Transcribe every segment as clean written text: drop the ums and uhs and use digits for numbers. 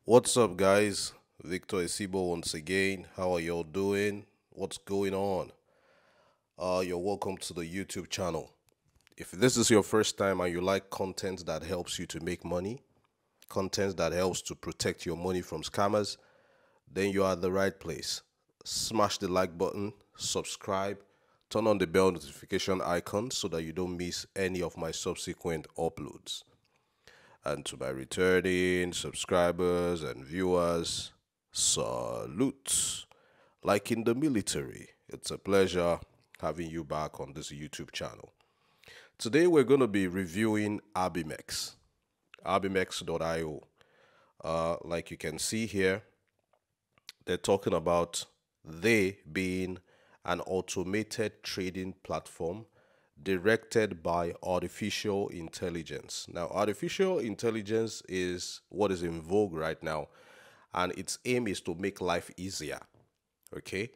What's up, guys? Victor Isibor once again. How are y'all doing? What's going on? You're welcome to the YouTube channel. If this is your first time and you like content that helps you to make money, content that helps to protect your money from scammers, then you are at the right place. Smash the like button, subscribe, turn on the bell notification icon so that you don't miss any of my subsequent uploads. And to my returning subscribers and viewers, salute. Like in the military, it's a pleasure having you back on this YouTube channel. Today we're going to be reviewing ARBIMEX, ARBIMEX.io. Like you can see here, they're talking about they being an automated trading platform directed by artificial intelligence. Now, artificial intelligence is what is in vogue right now, and its aim is to make life easier. Okay?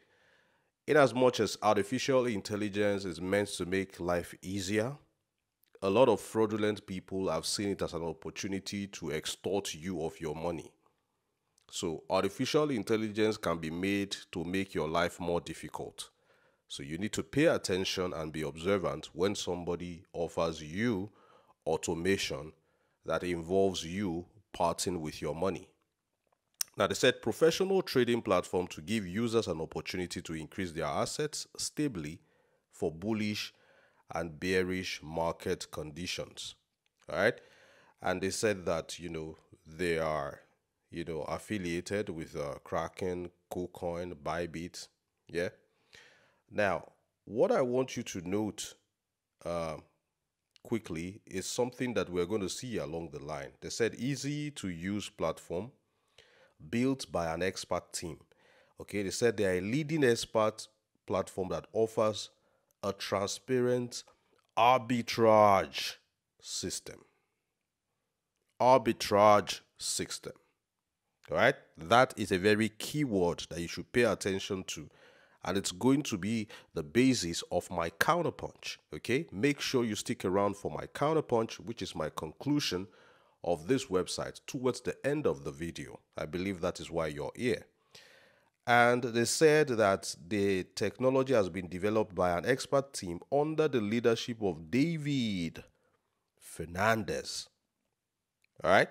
In as much as artificial intelligence is meant to make life easier, a lot of fraudulent people have seen it as an opportunity to extort you of your money. So, artificial intelligence can be made to make your life more difficult. So you need to pay attention and be observant when somebody offers you automation that involves you parting with your money. Now, they said professional trading platform to give users an opportunity to increase their assets stably for bullish and bearish market conditions. All right. And they said that, they are, affiliated with Kraken, KuCoin, Bybit. Yeah. Now, what I want you to note quickly is something that we're going to see along the line. They said easy to use platform built by an expert team. Okay, they said they are a leading expert platform that offers a transparent arbitrage system. Arbitrage system. All right, that is a very key word that you should pay attention to. And it's going to be the basis of my counterpunch, okay? Make sure you stick around for my counterpunch, which is my conclusion of this website towards the end of the video. I believe that is why you're here. And they said that the technology has been developed by an expert team under the leadership of David Fernandez. All right?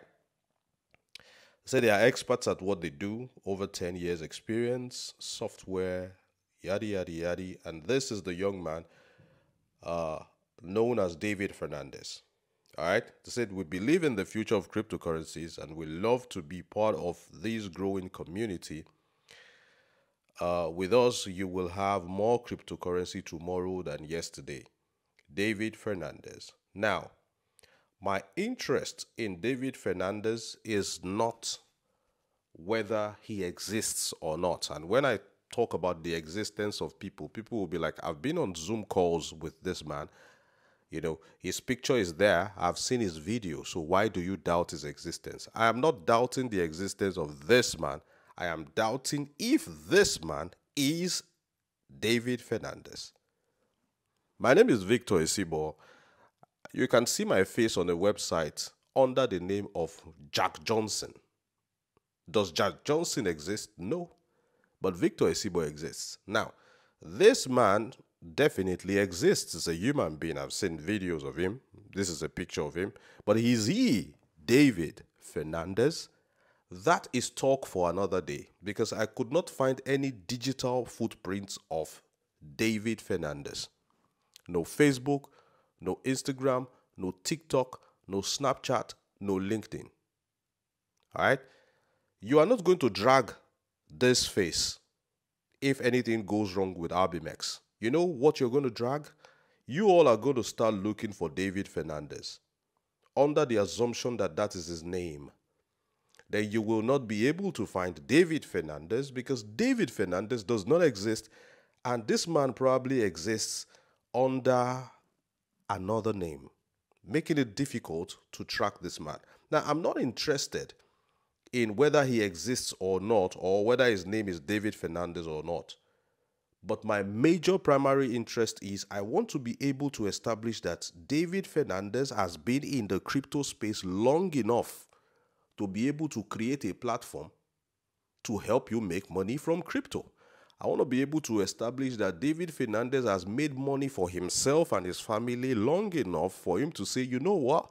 They say they are experts at what they do, over 10 years experience, software, yada, yada, yada. And this is the young man known as David Fernandez. All right. They said, we believe in the future of cryptocurrencies and we love to be part of this growing community. With us, you will have more cryptocurrency tomorrow than yesterday. David Fernandez. Now, my interest in David Fernandez is not whether he exists or not. And when I talk about the existence of people will be like, I've been on Zoom calls with this man. His picture is there. I've seen his video. So why do you doubt his existence? I am not doubting the existence of this man. I am doubting if this man is David Fernandez. My name is Victor Isibor. You can see my face on a website under the name of Jack Johnson. Does Jack Johnson exist? No. But Victor Isibor exists. Now, this man definitely exists as a human being. I've seen videos of him. This is a picture of him. But is he David Fernandez? That is talk for another day, because I could not find any digital footprints of David Fernandez. No Facebook, no Instagram, no TikTok, no Snapchat, no LinkedIn. All right? You are not going to drag this face if anything goes wrong with ARBIMEX. You know what you're going to drag? You all are going to start looking for David Fernandez under the assumption that that is his name. Then you will not be able to find David Fernandez because David Fernandez does not exist, and this man probably exists under another name, making it difficult to track this man. Now, I'm not interested in whether he exists or not, or whether his name is David Fernandez or not. But my major primary interest is I want to be able to establish that David Fernandez has been in the crypto space long enough to be able to create a platform to help you make money from crypto. I want to be able to establish that David Fernandez has made money for himself and his family long enough for him to say, you know what?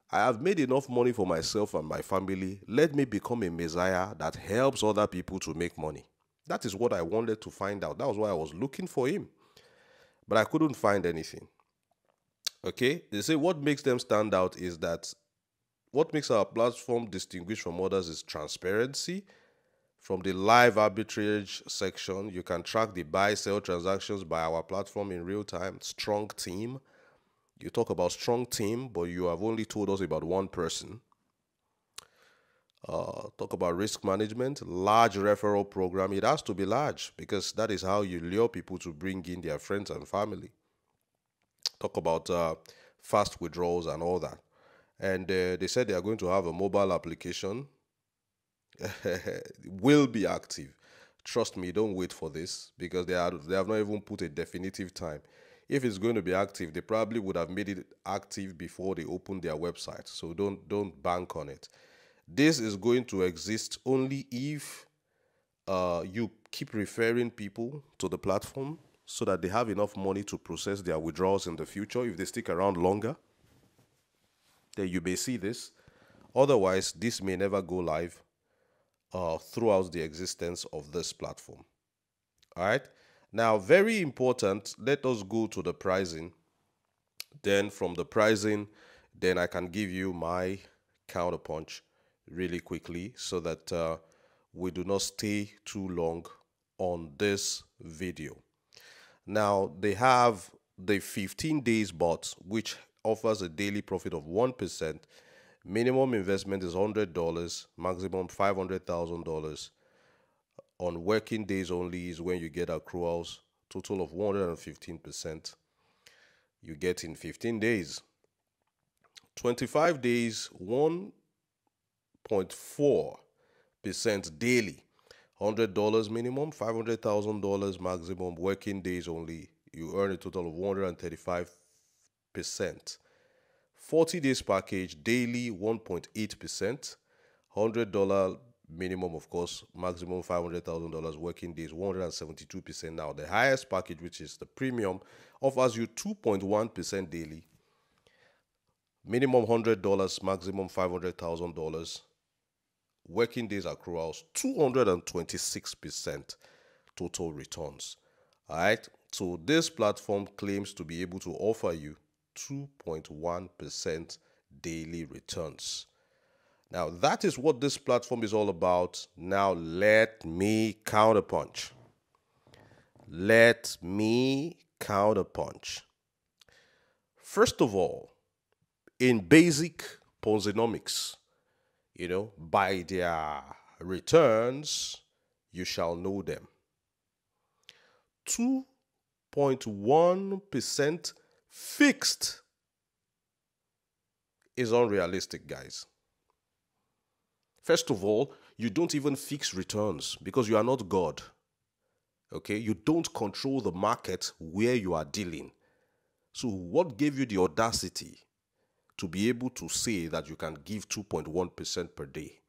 I have made enough money for myself and my family. Let me become a messiah that helps other people to make money. That is what I wanted to find out. That was why I was looking for him. But I couldn't find anything. Okay? They say what makes them stand out is that what makes our platform distinguished from others is transparency. From the live arbitrage section, you can track the buy-sell transactions by our platform in real time. Strong team. You talk about strong team, but you have only told us about one person. Talk about risk management, large referral program. It has to be large because that is how you lure people to bring in their friends and family. Talk about fast withdrawals and all that. And they said they are going to have a mobile application. Will be active. Trust me, don't wait for this because they have not even put a definitive time. If it's going to be active, they probably would have made it active before they opened their website. So don't bank on it. This is going to exist only if you keep referring people to the platform so that they have enough money to process their withdrawals in the future. If they stick around longer, then you may see this. Otherwise, this may never go live throughout the existence of this platform. All right. Now, very important, let us go to the pricing. Then from the pricing, then I can give you my counterpunch really quickly so that we do not stay too long on this video. Now, they have the 15 days bot, which offers a daily profit of 1%. Minimum investment is $100, maximum $500,000. On working days only is when you get accruals, total of 115%. You get in 15 days. 25 days, 1.4% daily. $100 minimum, $500,000 maximum, working days only. You earn a total of 135%. 40 days package, daily 1.8%. $100 minimum, of course, maximum $500,000, working days 172%. Now, the highest package, which is the premium, offers you 2.1% daily, minimum $100, maximum $500,000, working days accruals 226% total returns. All right, so this platform claims to be able to offer you 2.1% daily returns. Now, that is what this platform is all about. Now, let me counterpunch. Let me counterpunch. First of all, in basic Ponzinomics, by their returns, you shall know them. 2.1% fixed is unrealistic, guys. First of all, you don't even fix returns because you are not God. Okay? You don't control the market where you are dealing. So what gave you the audacity to be able to say that you can give 2.1% per day?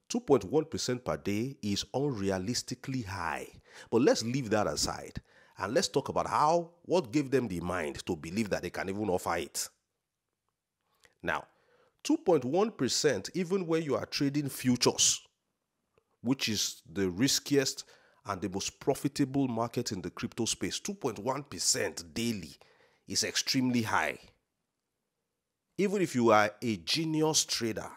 2.1% per day is unrealistically high. But let's leave that aside and let's talk about what gave them the mind to believe that they can even offer it. Now, 2.1%, even when you are trading futures, which is the riskiest and the most profitable market in the crypto space, 2.1% daily is extremely high. Even if you are a genius trader,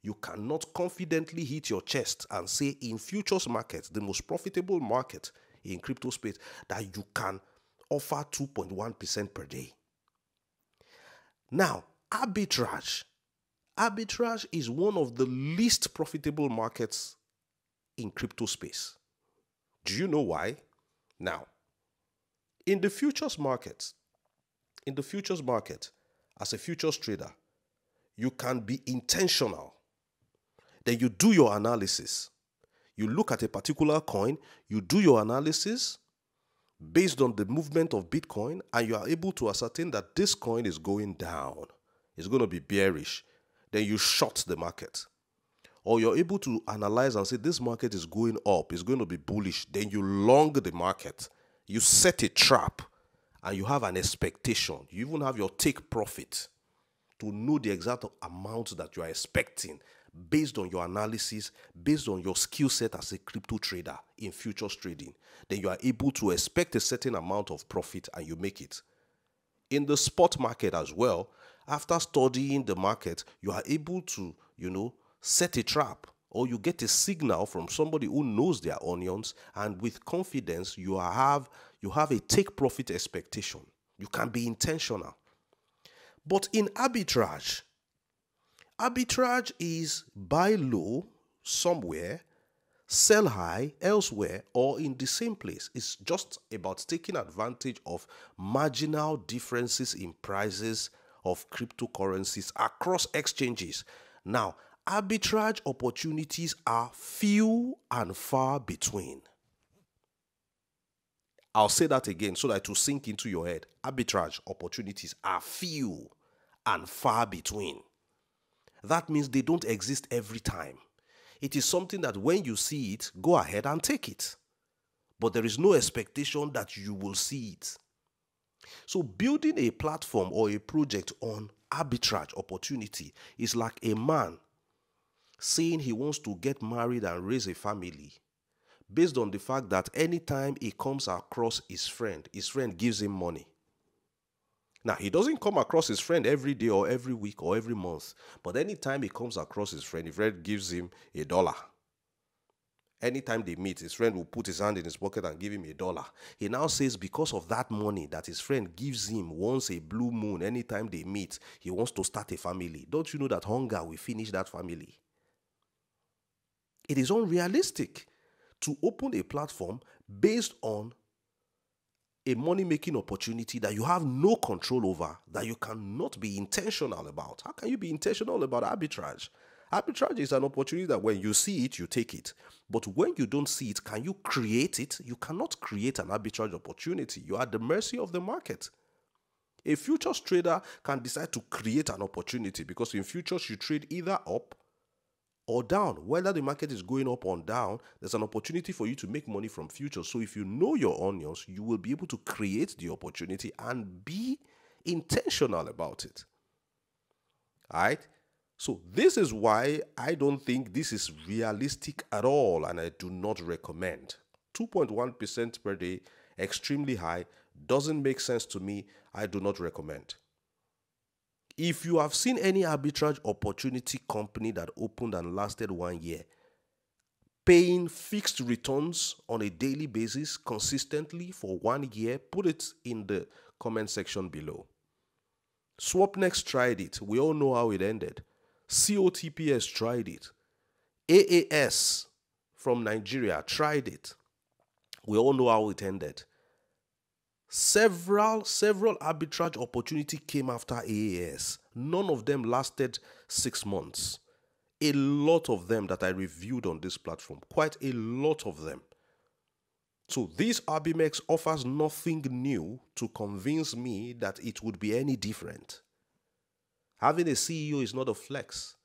you cannot confidently hit your chest and say in futures markets, the most profitable market in crypto space, that you can offer 2.1% per day. Now, arbitrage. Arbitrage is one of the least profitable markets in crypto space. Do you know why? Now, in the futures market, as a futures trader, you can be intentional. Then you do your analysis. You look at a particular coin, you do your analysis based on the movement of Bitcoin, and you are able to ascertain that this coin is going down. It's going to be bearish. Then you short the market. or you're able to analyze and say this market is going up, it's going to be bullish, then you long the market. You set a trap and you have an expectation. You even have your take profit to know the exact amount that you are expecting based on your analysis, based on your skill set as a crypto trader in futures trading. Then you are able to expect a certain amount of profit and you make it. In the spot market as well, after studying the market, you are able to, set a trap, or you get a signal from somebody who knows their onions, and with confidence, you have a take profit expectation. You can be intentional. But in arbitrage is buy low somewhere, sell high elsewhere, or in the same place. It's just about taking advantage of marginal differences in prices of cryptocurrencies across exchanges. Now, arbitrage opportunities are few and far between. I'll say that again so that it will sink into your head. Arbitrage opportunities are few and far between. That means they don't exist every time. It is something that when you see it, go ahead and take it. But there is no expectation that you will see it. So building a platform or a project on arbitrage opportunity is like a man saying he wants to get married and raise a family based on the fact that anytime he comes across his friend gives him money. Now, he doesn't come across his friend every day or every week or every month, but anytime he comes across his friend gives him $1. Anytime they meet, his friend will put his hand in his pocket and give him $1. He now says because of that money that his friend gives him once a blue moon, anytime they meet, he wants to start a family. Don't you know that hunger will finish that family? It is unrealistic to open a platform based on a money-making opportunity that you have no control over, that you cannot be intentional about. How can you be intentional about arbitrage? Arbitrage is an opportunity that when you see it, you take it. But when you don't see it, can you create it? You cannot create an arbitrage opportunity. You are at the mercy of the market. A futures trader can decide to create an opportunity because in futures you trade either up or down. Whether the market is going up or down, there's an opportunity for you to make money from futures. So if you know your onions, you will be able to create the opportunity and be intentional about it. All right? So this is why I don't think this is realistic at all, and I do not recommend. 2.1% per day, extremely high, doesn't make sense to me. I do not recommend. If you have seen any arbitrage opportunity company that opened and lasted 1 year, paying fixed returns on a daily basis consistently for 1 year, put it in the comment section below. Swapnex tried it. We all know how it ended. COTPS tried it. AAS from Nigeria tried it. We all know how it ended. Several arbitrage opportunity came after AAS. None of them lasted 6 months. A lot of them that I reviewed on this platform, quite a lot of them. So this ARBIMEX offers nothing new to convince me that it would be any different. Having a CEO is not a flex.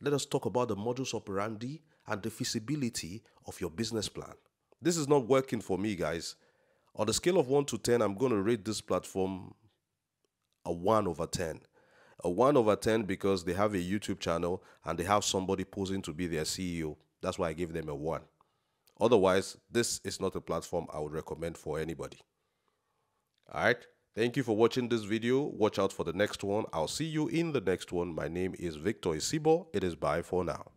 Let us talk about the modus operandi and the feasibility of your business plan. This is not working for me, guys. On the scale of 1 to 10, I'm going to rate this platform a 1 over 10. A 1 over 10 because they have a YouTube channel and they have somebody posing to be their CEO. That's why I gave them a 1. Otherwise, this is not a platform I would recommend for anybody. All right. Thank you for watching this video. Watch out for the next one. I'll see you in the next one. My name is Victor Isibor. It is bye for now.